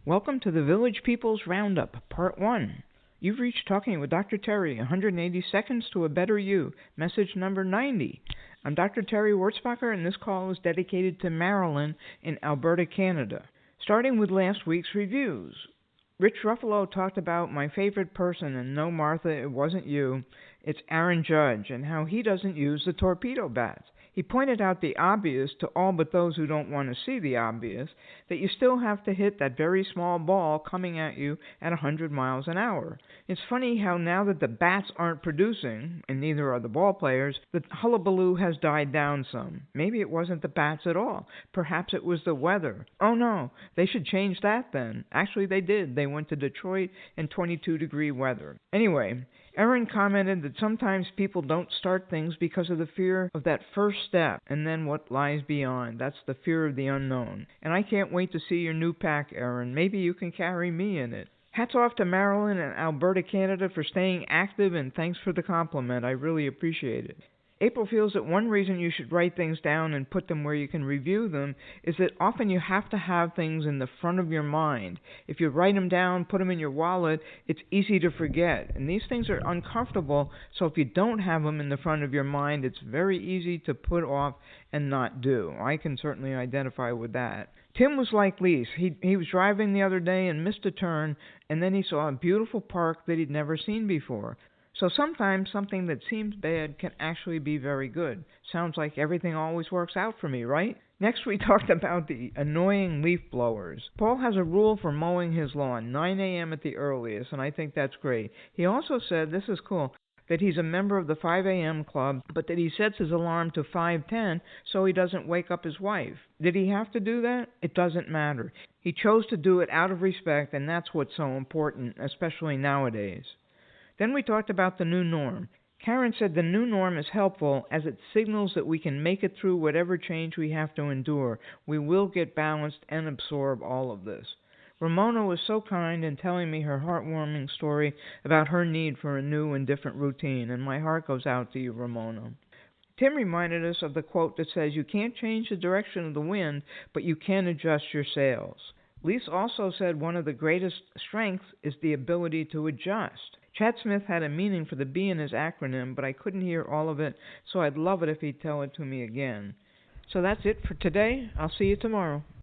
Welcome to the Village People's Roundup, Part 1. You've reached Talking with Dr. Terry, 180 Seconds to a Better You, message number 90. I'm Dr. Terry Wurzbacher, and this call is dedicated to Marilyn in Alberta, Canada. Starting with last week's reviews. Rich Ruffalo talked about my favorite person, and no, Martha, it wasn't you. It's Aaron Judge, and how he doesn't use the torpedo bats. He pointed out the obvious to all but those who don't want to see the obvious, that you still have to hit that very small ball coming at you at 100 miles an hour. It's funny how now that the bats aren't producing, and neither are the ball players, the hullabaloo has died down some. Maybe it wasn't the bats at all. Perhaps it was the weather. Oh no, they should change that then. Actually, they did. They went to Detroit in 22-degree weather. Anyway, Erin commented that sometimes people don't start things because of the fear of that first step and then what lies beyond. That's the fear of the unknown. And I can't wait to see your new pack, Erin. Maybe you can carry me in it. Hats off to Marilyn and Alberta, Canada for staying active, and thanks for the compliment. I really appreciate it. April feels that one reason you should write things down and put them where you can review them is that often you have to have things in the front of your mind. If you write them down, put them in your wallet, it's easy to forget. And these things are uncomfortable, so if you don't have them in the front of your mind, it's very easy to put off and not do. I can certainly identify with that. Tim was like Lise. He was driving the other day and missed a turn, and then he saw a beautiful park that he'd never seen before. So sometimes something that seems bad can actually be very good. Sounds like everything always works out for me, right? Next we talked about the annoying leaf blowers. Paul has a rule for mowing his lawn, 9 a.m. at the earliest, and I think that's great. He also said, this is cool, that he's a member of the 5 a.m. club, but that he sets his alarm to 5:10 so he doesn't wake up his wife. Did he have to do that? It doesn't matter. He chose to do it out of respect, and that's what's so important, especially nowadays. Then we talked about the new norm. Karen said the new norm is helpful as it signals that we can make it through whatever change we have to endure. We will get balanced and absorb all of this. Ramona was so kind in telling me her heartwarming story about her need for a new and different routine, and my heart goes out to you, Ramona. Tim reminded us of the quote that says, you can't change the direction of the wind, but you can adjust your sails. Lise also said one of the greatest strengths is the ability to adjust. Chad Smith had a meaning for the B in his acronym, but I couldn't hear all of it, so I'd love it if he'd tell it to me again. So that's it for today. I'll see you tomorrow.